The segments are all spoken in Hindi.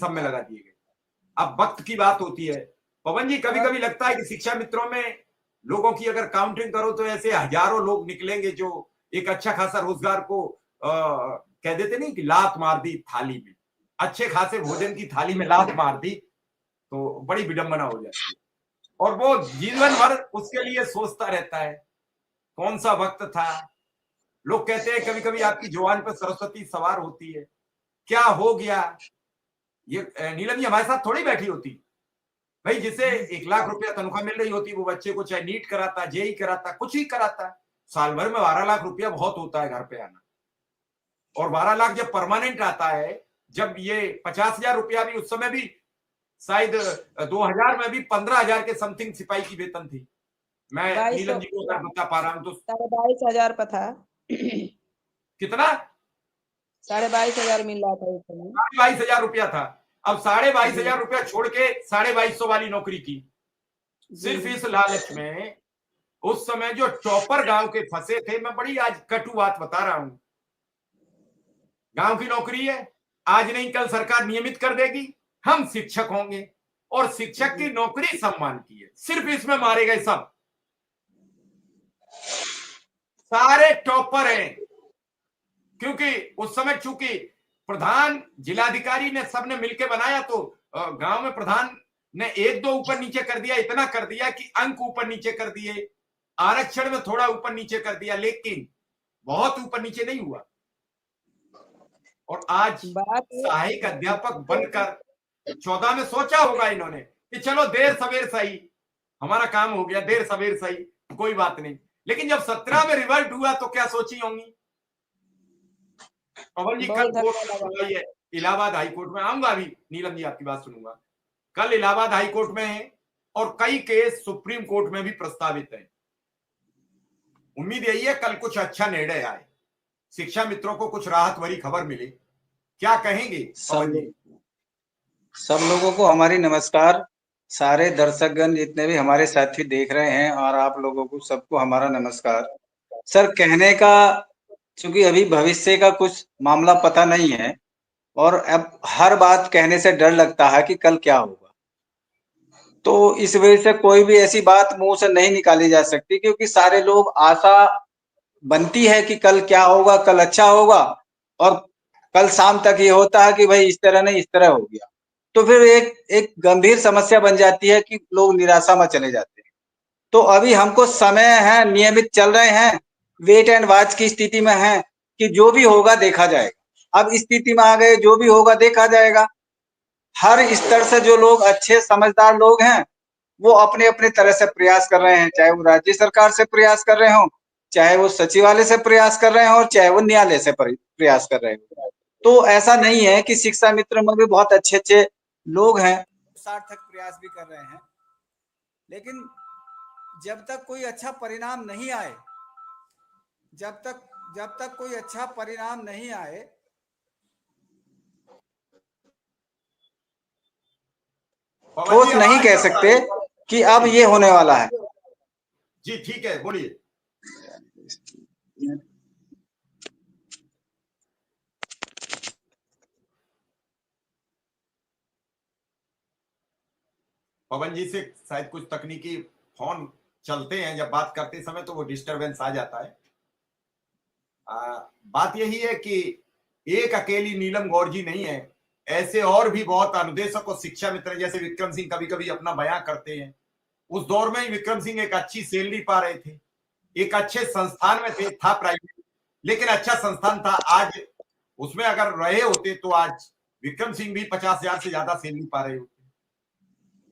सब में लगा दिए गए। अब वक्त की बात होती है पवन जी, कभी कभी लगता है कि शिक्षा मित्रों में लोगों की अगर काउंटिंग करो तो ऐसे हजारों लोग निकलेंगे जो एक अच्छा खासा रोजगार को कह देते नहीं कि लात मार दी थाली में, अच्छे खासे भोजन की थाली में लात मार दी तो बड़ी विडंबना हो जाती है। और वो जीवन भर उसके लिए सोचता रहता है कौन सा वक्त था। लोग कहते हैं कभी कभी आपकी जुबान पर सरस्वती सवार होती है, क्या हो गया। ये नीलम जी हमारे साथ थोड़ी बैठी होती भाई, जिसे 1 लाख रुपया तनख्वाह मिल रही होती वो बच्चे को चाहे नीट कराता, जेई कराता, कुछ ही कराता। साल भर में 12 लाख रुपया बहुत होता है घर पे आना। और 12 लाख जब परमानेंट आता है, जब ये 50,000 रुपया भी उस समय भी शायद 2000 में भी 15,000 के समथिंग सिपाही की वेतन थी। मैं नीलम जी को अगर बता पा रहा हूं तो 22,500 पर था। कितना? 22,500 मिल रहा था उस समय। 22,000 रुपया था। अब 22,500 रुपया छोड़ के 2250 वाली नौकरी की, सिर्फ इस लालच में। उस समय जो चौपर गांव के फंसे थे, मैं बड़ी आज कटु बात बता रहा हूं, गांव की नौकरी है, आज नहीं कल सरकार नियमित कर देगी, हम शिक्षक होंगे और शिक्षक की नौकरी सम्मान की है, सिर्फ इसमें मारे गए सब सारे टॉपर हैं। क्योंकि उस समय चूंकि प्रधान जिलाधिकारी ने सबने मिलकर बनाया तो गांव में प्रधान ने 1-2 ऊपर नीचे कर दिया, इतना कर दिया कि अंक ऊपर नीचे कर दिए, आरक्षण में थोड़ा ऊपर नीचे कर दिया, लेकिन बहुत ऊपर नीचे नहीं हुआ। और आज सहायक अध्यापक बनकर 14 में सोचा होगा इन्होंने कि चलो देर सवेर सही, हमारा काम हो गया, देर सवेर सही, कोई बात नहीं। लेकिन जब 17 में रिवर्ट हुआ तो क्या सोची होंगी। पवन जी कल कोर्ट है, इलाहाबाद हाईकोर्ट में आऊंगा, अभी नीलम जी आपकी बात सुनूंगा। कल इलाहाबाद हाईकोर्ट में है और कई केस सुप्रीम कोर्ट में भी प्रस्तावित है। उम्मीद यही है कल कुछ अच्छा निर्णय आए, शिक्षा मित्रों को कुछ राहत भरी खबर मिले। क्या कहेंगे पवन जी? सब लोगों को हमारी नमस्कार। सारे दर्शकगण जितने भी हमारे साथी देख रहे हैं और आप लोगों को सबको हमारा नमस्कार। सर कहने का, चूंकि अभी भविष्य का कुछ मामला पता नहीं है और अब हर बात कहने से डर लगता है कि कल क्या होगा, तो इस वजह से कोई भी ऐसी बात मुंह से नहीं निकाली जा सकती, क्योंकि सारे लोग आशा बनती है कि कल क्या होगा, कल अच्छा होगा, और कल शाम तक ये होता है कि भाई इस तरह नहीं इस तरह हो गया, तो फिर एक गंभीर समस्या बन जाती है कि लोग निराशा में चले जाते हैं। तो अभी हमको समय है, नियमित चल रहे हैं, वेट एंड वॉच की स्थिति में है कि जो भी होगा देखा जाएगा। अब स्थिति में आ गए, जो भी होगा देखा जाएगा। हर स्तर से जो लोग अच्छे समझदार लोग हैं वो अपने अपने तरह से प्रयास कर रहे हैं, चाहे वो राज्य सरकार से प्रयास कर रहे हो, चाहे वो सचिवालय से प्रयास कर रहे हो, और चाहे वो न्यायालय से प्रयास कर रहे हो। तो ऐसा नहीं है कि शिक्षा मित्र में भी बहुत अच्छे अच्छे लोग हैं, सार्थक प्रयास भी कर रहे हैं, लेकिन जब तक कोई अच्छा परिणाम नहीं आए, जब तक कोई अच्छा परिणाम नहीं आए, ठोस नहीं कह सकते कि अब ये होने वाला है। जी ठीक है, बोलिए। पवन जी से शायद कुछ तकनीकी फोन चलते हैं, जब बात करते समय तो वो डिस्टरबेंस आ जाता है। बात यही है कि एक अकेली नीलम गौर जी नहीं है, ऐसे और भी बहुत अनुदेशक और शिक्षा मित्र जैसे विक्रम सिंह कभी कभी अपना बयां करते हैं। उस दौर में ही विक्रम सिंह एक अच्छी सैलरी पा रहे थे, एक अच्छे संस्थान में थे, था प्राइवेट लेकिन अच्छा संस्थान था। आज उसमें अगर रहे होते तो आज विक्रम सिंह भी 50,000 से ज्यादा सैलरी पा रहे होते।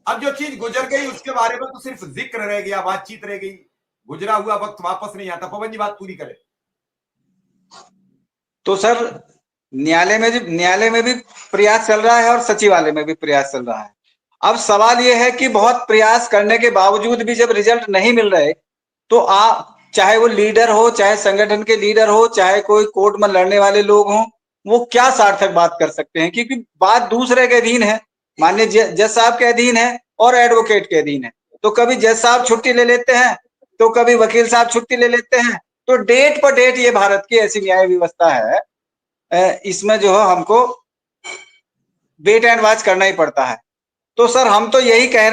अब जो चीज गुजर गई उसके बारे में तो सिर्फ जिक्र रह गया, बातचीत रह गई, गुजरा हुआ वक्त वापस नहीं आता। पवन जी बात पूरी करें। तो सर न्यायालय में भी प्रयास चल रहा है और सचिवालय में भी प्रयास चल रहा है। अब सवाल यह है कि बहुत प्रयास करने के बावजूद भी जब रिजल्ट नहीं मिल रहे, तो आप चाहे वो लीडर हो, चाहे संगठन के लीडर हो, चाहे कोई कोर्ट में लड़ने वाले लोग हों, वो क्या सार्थक बात कर सकते हैं, क्योंकि बात दूसरे के अधीन है, माननीय जज साहब के अधीन है और एडवोकेट के अधीन है। तो कभी जज साहब छुट्टी ले लेते हैं, तो कभी वकील साहब छुट्टी ले लेते हैं। तो डेट पर डेट ये भारत की ऐसी न्याय व्यवस्था है, इसमें जो है हमको वेट एंड वॉच करना ही पड़ता है। तो सर हम तो यही कह रहे हैं